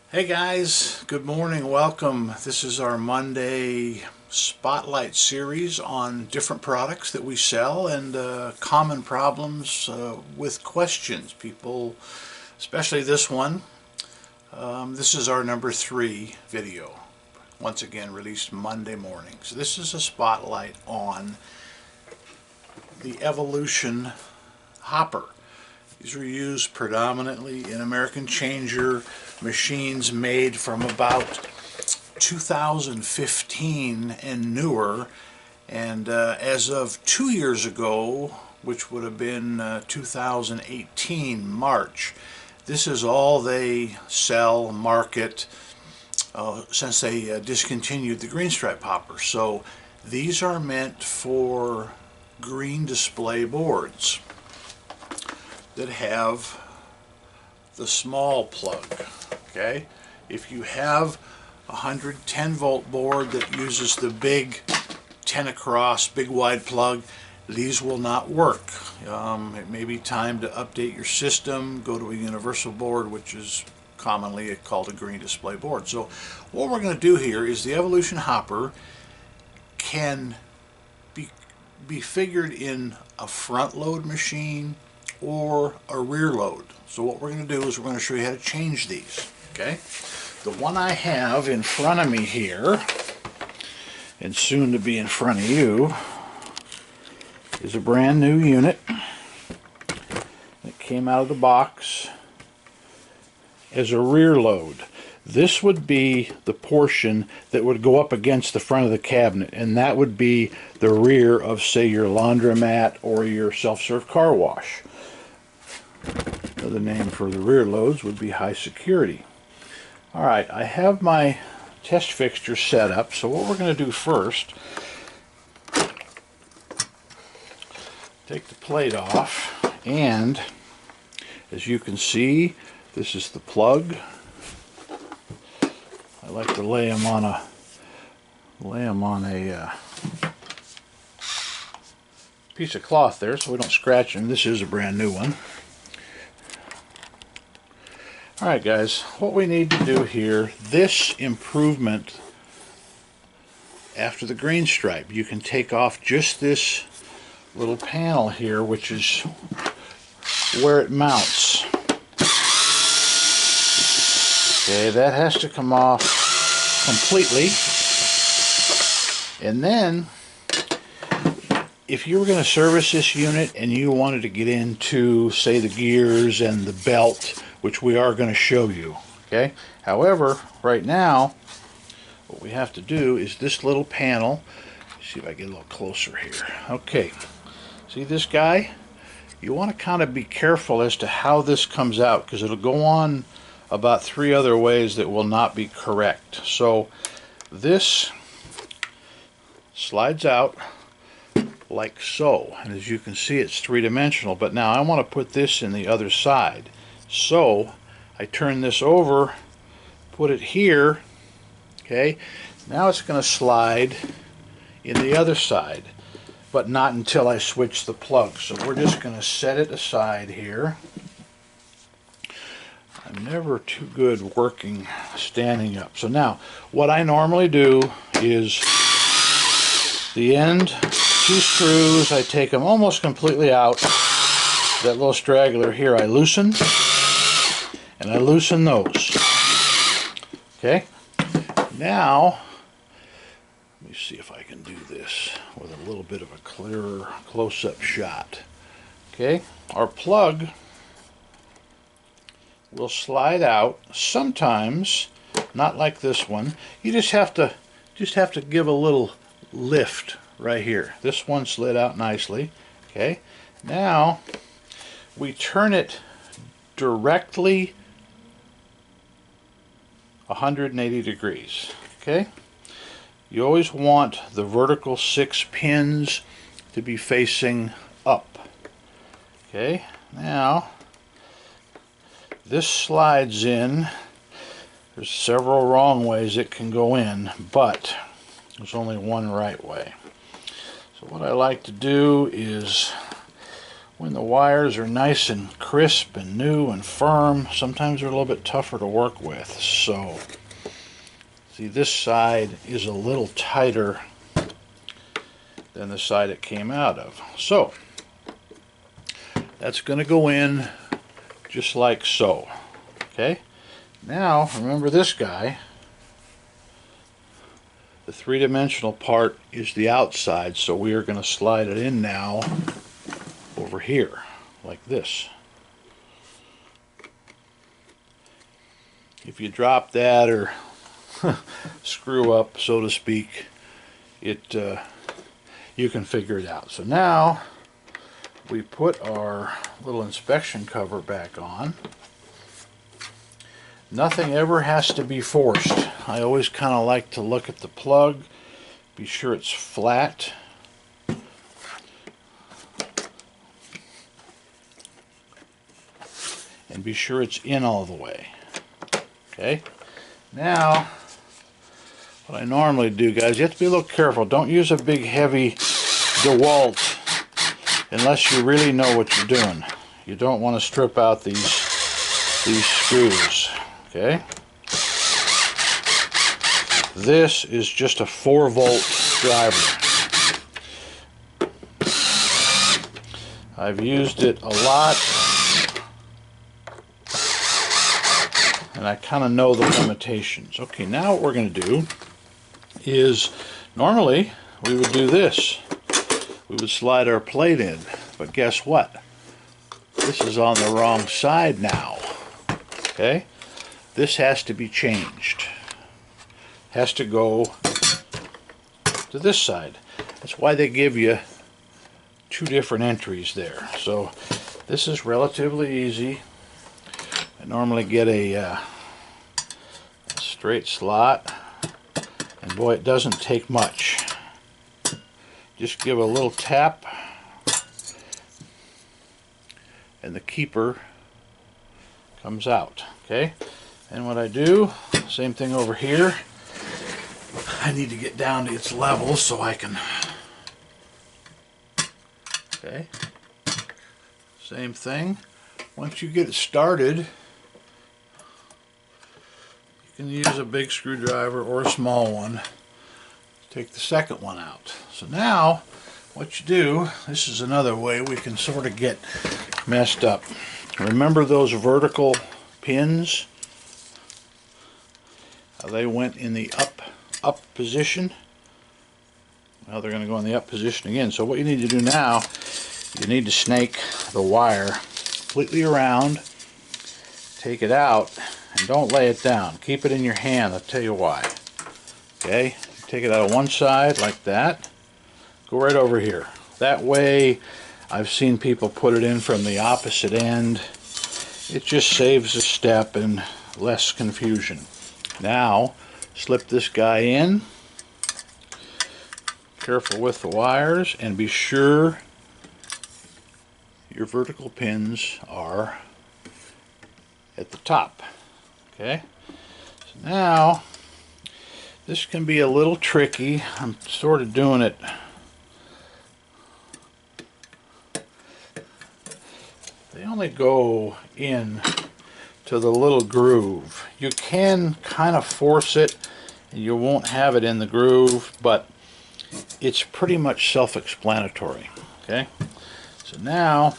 Hey guys, good morning, welcome. This is our Monday Spotlight series on different products that we sell and common problems with questions. People, especially this one, this is our number 3 video. Once again released Monday mornings. This is a spotlight on the Evolution hopper. These are used predominantly in American changer machines made from about 2015 and newer, and as of 2 years ago, which would have been 2018 March, this is all they sell, market, since they discontinued the green stripe hopper. So these are meant for green display boards that have the small plug. Okay, if you have a 110 volt board that uses the big 10 across big wide plug, these will not work. It may be time to update your system, go to a universal board, which is commonly called a green display board. So what we're going to do here is the Evolution hopper can be figured in a front load machine or a rear load. So what we're going to do is we're going to show you how to change these. Okay, the one I have in front of me here, and soon to be in front of you, is a brand new unit. It came out of the box as a rear load. This would be the portion that would go up against the front of the cabinet, and that would be the rear of, say, your laundromat or your self-serve car wash. Another name for the rear loads would be high security. Alright, I have my test fixture set up, so what we're going to do first, take the plate off, and as you can see, this is the plug. I like to lay them on a piece of cloth there so we don't scratch them. This is a brand new one. Alright guys, what we need to do here, this improvement after the green stripe, you can take off just this little panel here, which is where it mounts. Okay, that has to come off completely. And then, if you were going to service this unit and you wanted to get into, say, the gears and the belt, which we are going to show you, okay? However, right now, what we have to do is this little panel. Let's see if I get a little closer here. Okay, see this guy? You want to kind of be careful as to how this comes out, because it'll go on about 3 other ways that will not be correct. So this slides out like so, and as you can see, it's 3-dimensional. But now I want to put this in the other side, so I turn this over, put it here. Okay, now it's going to slide in the other side, but not until I switch the plug. So we're just going to set it aside here. I'm never too good working standing up. So now what I normally do is the end 2 screws, I take them almost completely out. That little straggler here I loosen, and I loosen those. Okay, now let me see if I can do this with a little bit of a clearer close-up shot. Okay, our plug will slide out sometimes, not like this one. You just have to give a little lift right here. This one slid out nicely. Okay, now we turn it directly 180 degrees. Okay, you always want the vertical 6 pins to be facing up. Okay, now this slides in. There's several wrong ways it can go in, but there's only one right way. So what I like to do is when the wires are nice and crisp and new and firm, sometimes they're a little bit tougher to work with. So, see, this side is a little tighter than the side it came out of. So, that's going to go in just like so. Okay? Now, remember this guy. The three-dimensional part is the outside, so we are going to slide it in now over here, like this. If you drop that or screw up, so to speak, you can figure it out. So now we put our little inspection cover back on. Nothing ever has to be forced. I always kind of like to look at the plug, be sure it's flat. And be sure it's in all the way. Okay? Now, what I normally do, guys, you have to be a little careful. Don't use a big heavy DeWalt unless you really know what you're doing. You don't want to strip out these screws. Okay? This is just a 4-volt driver. I've used it a lot, and I kind of know the limitations. Okay, now what we're going to do is, normally we would do this. We would slide our plate in, but guess what? This is on the wrong side now. Okay? This has to be changed. Has to go to this side. That's why they give you 2 different entries there. So this is relatively easy. I normally get a straight slot, and boy, it doesn't take much. Just give a little tap and the keeper comes out. Okay, and what I do, same thing over here. I need to get down to its level so I can, okay, same thing. Once you get it started, you can use a big screwdriver or a small one. Take the second one out. So now, what you do, this is another way we can sort of get messed up. Remember those vertical pins? How they went in the up position? Well, they're going to go in the up position again. So what you need to do now, you need to snake the wire completely around, take it out, and don't lay it down. Keep it in your hand. I'll tell you why. Okay, take it out of one side like that. Go right over here. That way, I've seen people put it in from the opposite end. It just saves a step and less confusion. Now, slip this guy in. Careful with the wires, and be sure your vertical pins are at the top. Okay? So now, this can be a little tricky. I'm sort of doing it they only go in to the little groove. You can kind of force it and you won't have it in the groove, but it's pretty much self-explanatory. Okay, so now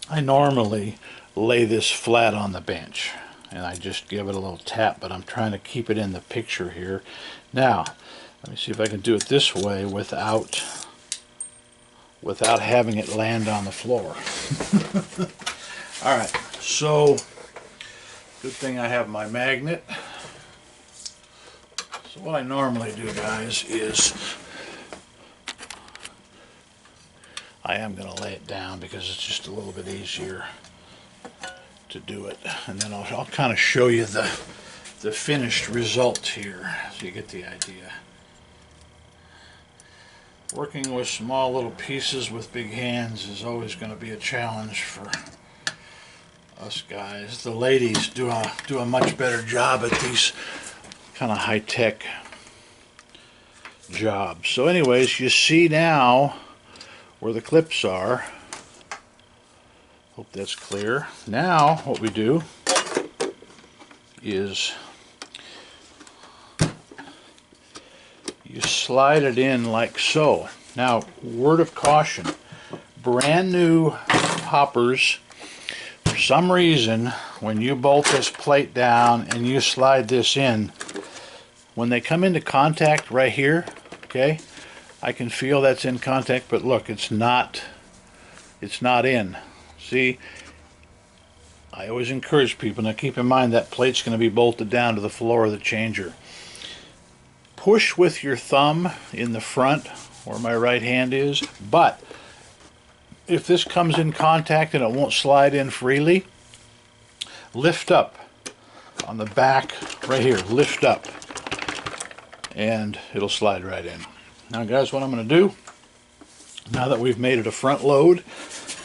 I normally lay this flat on the bench and I just give it a little tap, but I'm trying to keep it in the picture here. Now let me see if I can do it this way without having it land on the floor. Alright, so good thing I have my magnet. So what I normally do, guys, is I am going to lay it down because it's just a little bit easier to do it, and then I'll kind of show you the finished result here so you get the idea. Working with small little pieces with big hands is always going to be a challenge for us guys. The ladies do a much better job at these kind of high-tech jobs. So anyways, you see now where the clips are. Hope that's clear. Now what we do is you slide it in like so. Now, word of caution, brand new hoppers, for some reason, when you bolt this plate down and you slide this in, when they come into contact right here, okay, I can feel that's in contact, but look, it's not in. See, I always encourage people, now keep in mind that plate's going to be bolted down to the floor of the changer. Push with your thumb in the front where my right hand is, but if this comes in contact and it won't slide in freely, lift up on the back right here, lift up, and it'll slide right in. Now guys, what I'm going to do, now that we've made it a front load,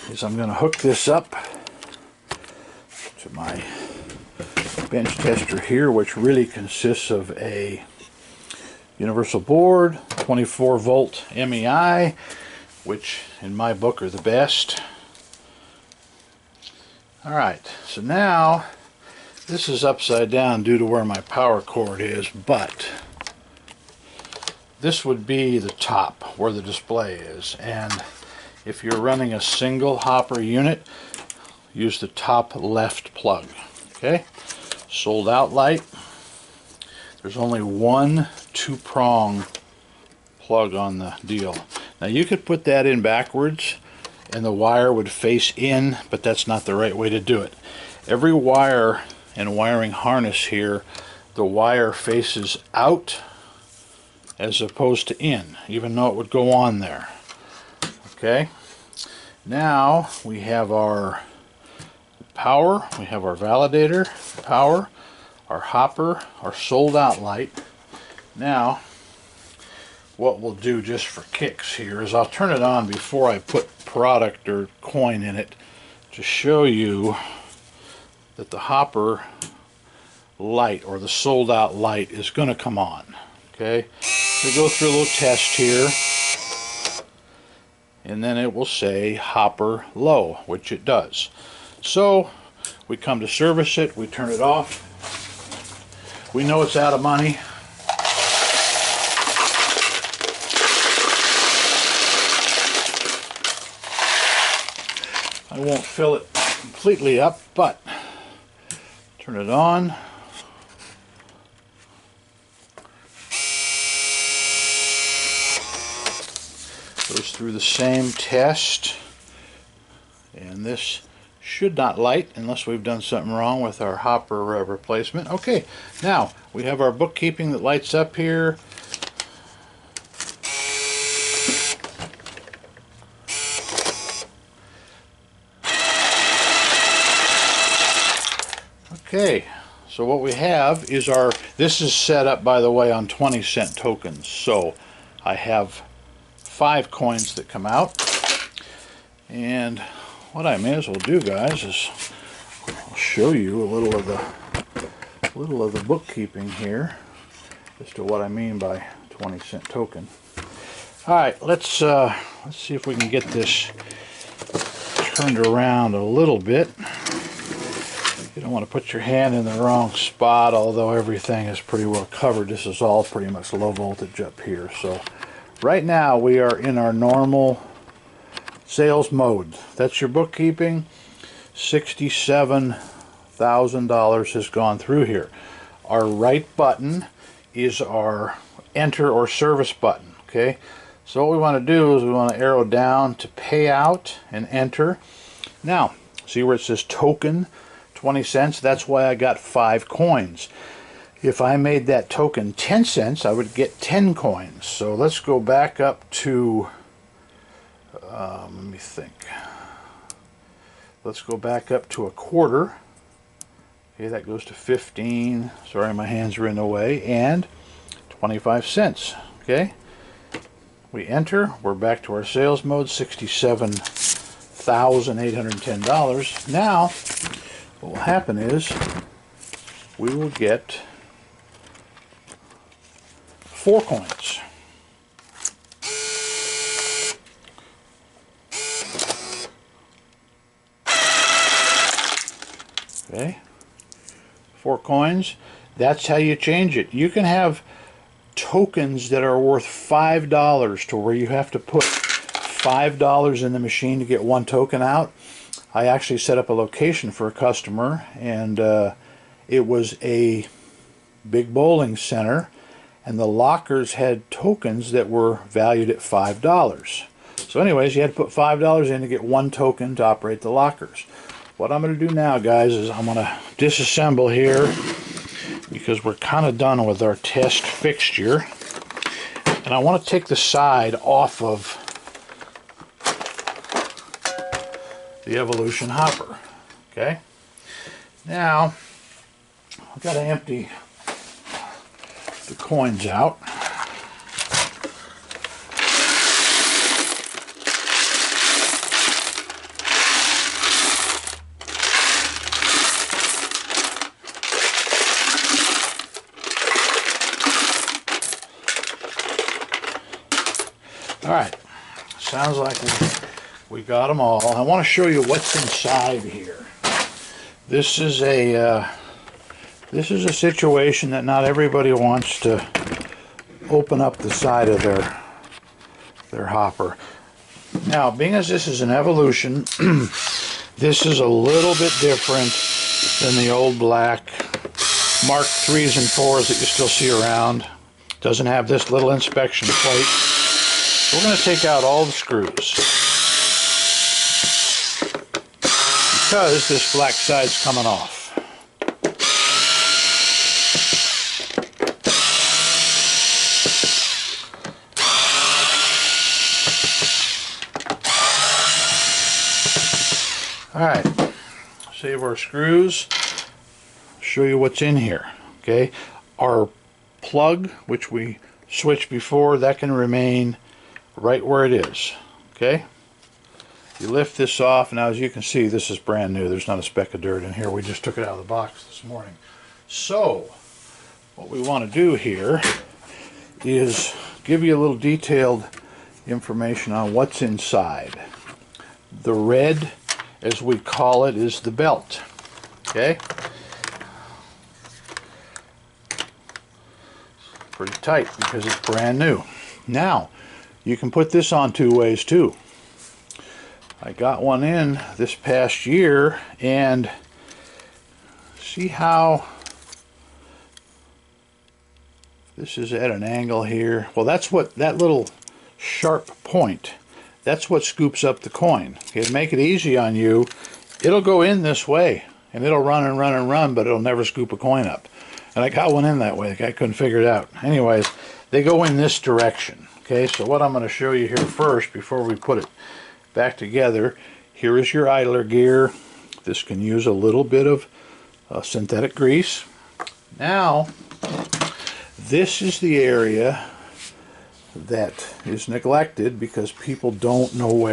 is I'm going to hook this up to my bench tester here, which really consists of a universal board, 24 volt MEI, which in my book are the best. Alright, so now this is upside down due to where my power cord is, but this would be the top where the display is, and if you're running a single hopper unit, use the top left plug. Okay, sold out light. There's only one 2-prong plug on the deal. Now you could put that in backwards and the wire would face in, but that's not the right way to do it. Every wire and wiring harness here, the wire faces out as opposed to in, even though it would go on there. Okay, now we have our power, we have our validator, power, our hopper, our sold out light. Now what we'll do just for kicks here is I'll turn it on before I put product or coin in it to show you that the hopper light or the sold out light is going to come on. Okay, we go through a little test here and then it will say hopper low, which it does. So we come to service it, we turn it off, we know it's out of money. I won't fill it completely up, but turn it on. Goes through the same test, and this should not light unless we've done something wrong with our hopper replacement. Okay, now we have our bookkeeping that lights up here. Okay, so what we have is our, this is set up by the way on 20-cent tokens, so I have 5 coins that come out, and what I may as well do, guys, is I'll show you a little of the bookkeeping here as to what I mean by 20-cent token. All right, let's see if we can get this turned around a little bit. You don't want to put your hand in the wrong spot, although everything is pretty well covered. This is all pretty much low voltage up here. So right now we are in our normal sales mode. That's your bookkeeping. $67,000 has gone through here. Our right button is our enter or service button. Okay, so what we want to do is we want to arrow down to pay out and enter. Now see where it says token 20 cents? That's why I got 5 coins. If I made that token 10 cents, I would get 10 coins. So let's go back up to, let me think. Let's go back up to a quarter. Okay, that goes to 15. Sorry, my hands are in the way. And 25 cents. Okay, we enter. We're back to our sales mode, $67,810. Now, what will happen is we will get 4 coins. Okay, 4 coins. That's how you change it. You can have tokens that are worth $5 to where you have to put $5 in the machine to get 1 token out. I actually set up a location for a customer, and it was a big bowling center, and the lockers had tokens that were valued at $5. So anyways, you had to put $5 in to get 1 token to operate the lockers. What I'm going to do now, guys, is I'm going to disassemble here because we're kind of done with our test fixture. And I want to take the side off of the Evolution hopper. Okay? Now, I've got to empty the coins out. Alright, sounds like we got them all. I want to show you what's inside here. This is a situation that not everybody wants to open up the side of their hopper. Now, being as this is an Evolution, this is a little bit different than the old black Mark 3s and 4s that you still see around. Doesn't have this little inspection plate. We're going to take out all the screws because this black side's coming off. Alright, save our screws, show you what's in here. Okay, our plug, which we switched before, that can remain right where it is. Okay, you lift this off. Now, as you can see, this is brand new. There's not a speck of dirt in here. We just took it out of the box this morning. So what we want to do here is give you a little detailed information on what's inside. The red, as we call it, is the belt. Okay, pretty tight because it's brand new. Now, you can put this on 2 ways too. I got one in this past year, and see how this is at an angle here. Well, that's what that little sharp point, that's what scoops up the coin. Okay, to make it easy on you, it'll go in this way and it'll run and run and run, but it'll never scoop a coin up. And I got one in that way. The guy couldn't figure it out. Anyways, they go in this direction. Okay, so what I'm going to show you here first, before we put it back together, here is your idler gear. This can use a little bit of synthetic grease. Now, this is the area that is neglected because people don't know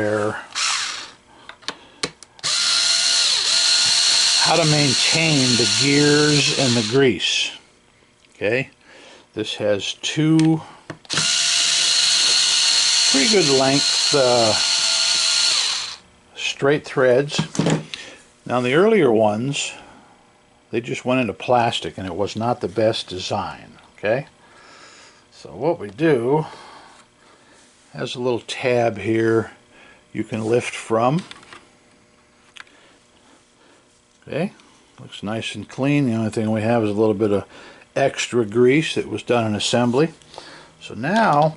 how to maintain the gears and the grease. Okay, this has 2 pretty good length straight threads. Now, the earlier ones, they just went into plastic and it was not the best design. Okay, so what we do, has a little tab here you can lift from. Okay, looks nice and clean. The only thing we have is a little bit of extra grease that was done in assembly. So now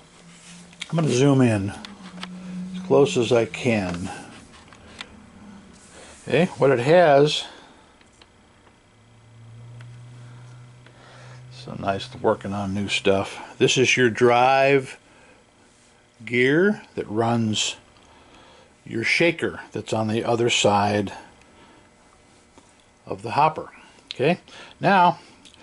I'm going to zoom in as close as I can. Okay, what it has, so nice working on new stuff. This is your drive gear that runs your shaker that's on the other side of the hopper. Okay, now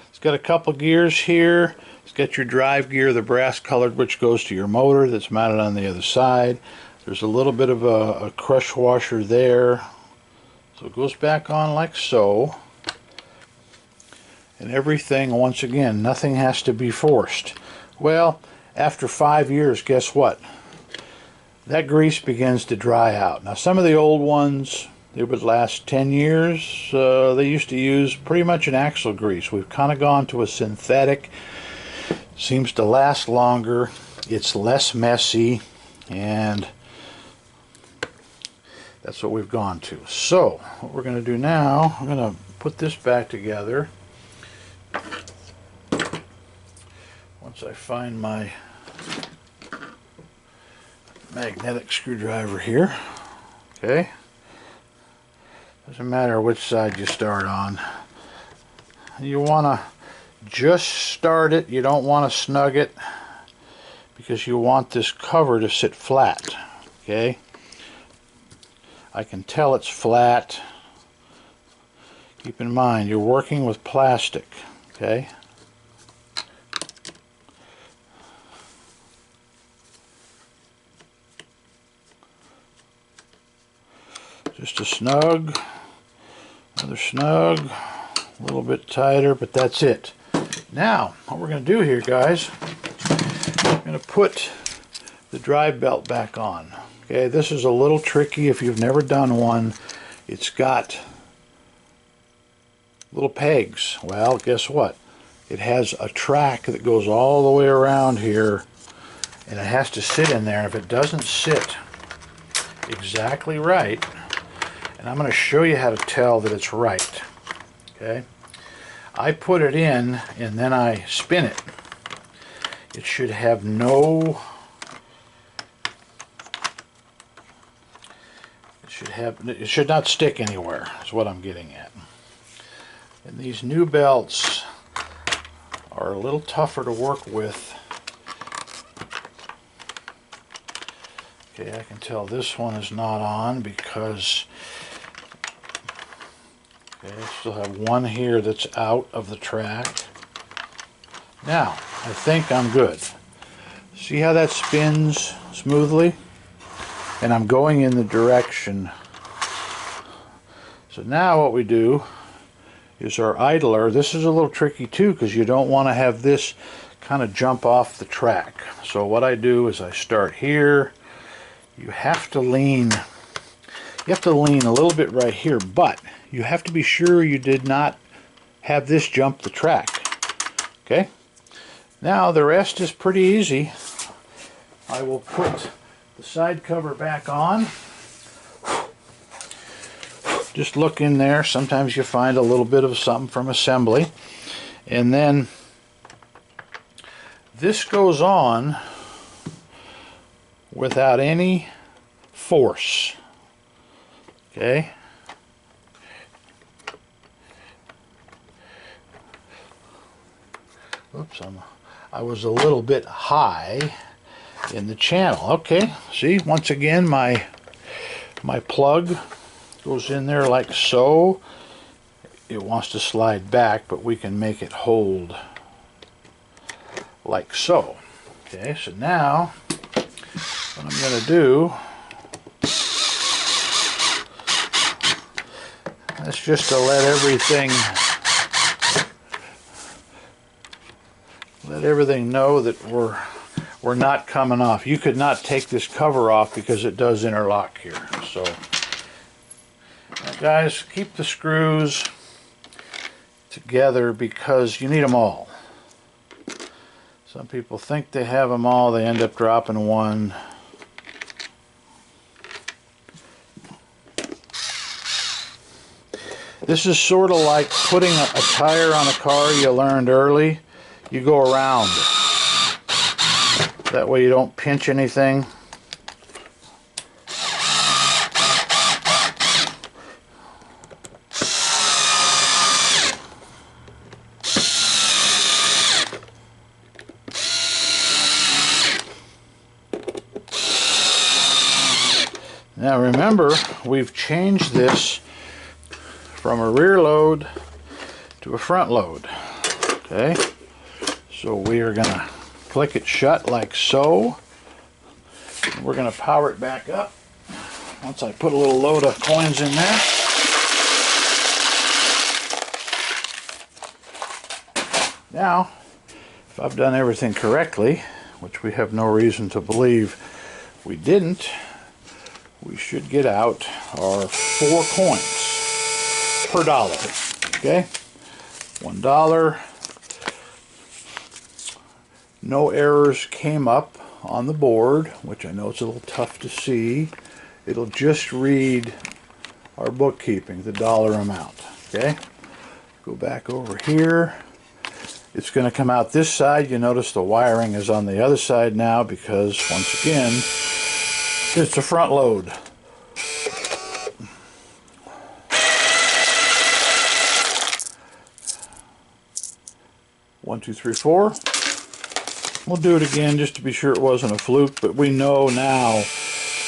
it's got a couple gears here. It's got your drive gear, the brass colored, which goes to your motor that's mounted on the other side. There's a little bit of a crush washer there, so it goes back on like so. And everything, once again, nothing has to be forced. Well, after 5 years, guess what? That grease begins to dry out. Now, some of the old ones, it would last 10 years. They used to use pretty much an axle grease. We've kind of gone to a synthetic. Seems to last longer. It's less messy, and that's what we've gone to. So what we're going to do now, I'm going to put this back together. Once I find my magnetic screwdriver here. Okay. Doesn't matter which side you start on. You want to just start it. You don't want to snug it because you want this cover to sit flat. Okay. I can tell it's flat. Keep in mind you're working with plastic. Okay. Just a snug, another snug, a little bit tighter, but that's it. Now, what we're going to do here, guys, we're going to put the drive belt back on. Okay, this is a little tricky if you've never done one. It's got little pegs. Well, guess what? It has a track that goes all the way around here, and it has to sit in there. If it doesn't sit exactly right, and I'm going to show you how to tell that it's right. Okay, I put it in and then I spin it. It should have no, it should not stick anywhere, is what I'm getting at. And these new belts are a little tougher to work with. Okay, I can tell this one is not on because okay, I still have one here that's out of the track. Now, I think I'm good. See how that spins smoothly? And I'm going in the direction. So now what we do is our idler. This is a little tricky too because you don't want to have this kind of jump off the track. So what I do is I start here. You have to lean a little bit right here, but you have to be sure you did not have this jump the track. Okay? Now the rest is pretty easy. I will put the side cover back on. Just look in there. Sometimes you find a little bit of something from assembly. And then this goes on without any force. Okay? Oops, I was a little bit high in the channel. Okay, see, once again my plug goes in there like so. It wants to slide back, but we can make it hold like so. Okay, so now what I'm going to do, that's just to let everything know that we're not coming off. You could not take this cover off because it does interlock here. So now guys, keep the screws together because you need them all. Some people think they have them all, they end up dropping one. This is sort of like putting a tire on a car you learned early. You go around. That way you don't pinch anything. Now remember, we've changed this from a rear load to a front load. Okay, so we are going to click it shut like so. We're going to power it back up once I put a little load of coins in there. Now, if I've done everything correctly, which we have no reason to believe we didn't, we should get out our 4 coins per dollar. Okay, $1. No errors came up on the board, which I know it's a little tough to see. It'll just read our bookkeeping, the dollar amount. Okay, go back over here. It's going to come out this side. You notice the wiring is on the other side now because, once again, it's a front load. One, two, three, four. We'll do it again just to be sure it wasn't a fluke, but we know now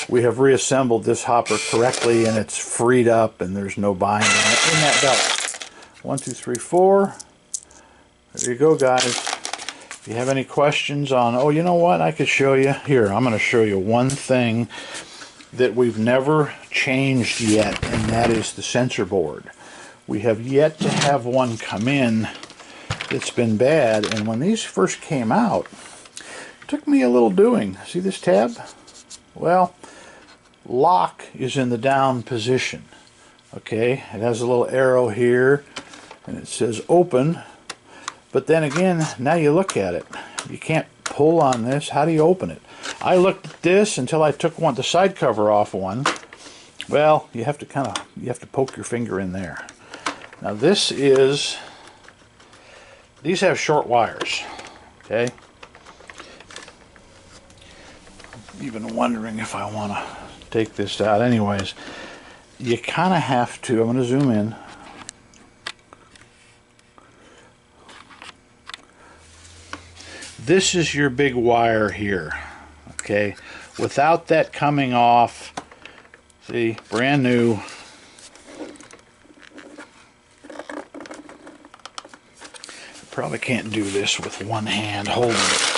we have reassembled this hopper correctly and it's freed up and there's no binding in that belt. 1, 2, 3, 4. There you go, guys. If you have any questions on, oh, you know what, I could show you. Here, I'm going to show you one thing that we've never changed yet, and that is the sensor board. We have yet to have one come in that's been bad, and when these first came out, it took me a little doing. See this tab? Well, lock is in the down position. Okay, it has a little arrow here, and it says open. But then again, now you look at it, you can't pull on this. How do you open it? I looked at this until I took the side cover off one. Well, you have to poke your finger in there. Now these have short wires. Okay. I'm even wondering if I want to take this out. Anyways, you kind of have to. I'm going to zoom in. This is your big wire here, okay? Without that coming off, see, brand new. I probably can't do this with one hand holding it.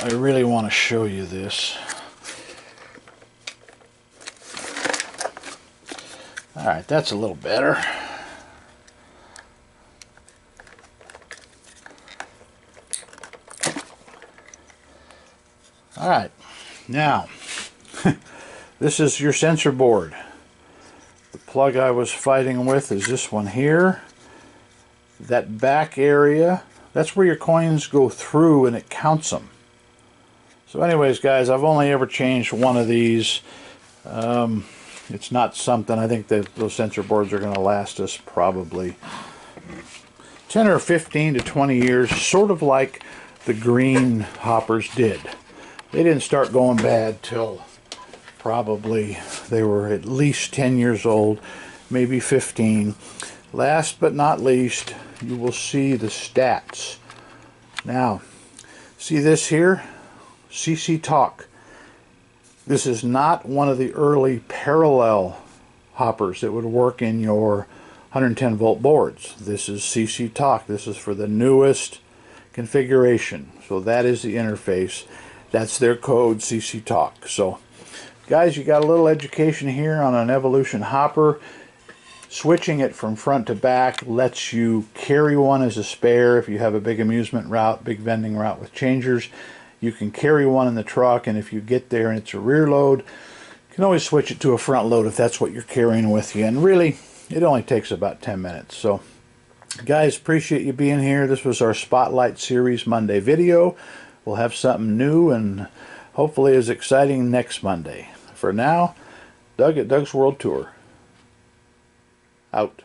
I really want to show you this. All right, that's a little better. Alright, now, this is your sensor board. The plug I was fighting with is this one here. That back area, that's where your coins go through and it counts them. So anyways, guys, I've only ever changed one of these. It's not something, I think that those sensor boards are going to last us probably 10 or 15 to 20 years, sort of like the green hoppers did. They didn't start going bad till probably they were at least 10 years old, maybe 15. Last but not least, you will see the stats. Now, see this here? CC Talk. This is not one of the early parallel hoppers that would work in your 110 volt boards. This is CC Talk. This is for the newest configuration. So that is the interface. That's their code, CC Talk. So, guys, you got a little education here on an Evolution hopper. Switching it from front to back lets you carry one as a spare if you have a big amusement route, big vending route with changers. You can carry one in the truck, and if you get there and it's a rear load, you can always switch it to a front load if that's what you're carrying with you. And really, it only takes about 10 minutes. So, guys, appreciate you being here. This was our Spotlight Series Monday video. We'll have something new and hopefully as exciting next Monday. For now, Doug at Doug's World Tour. Out.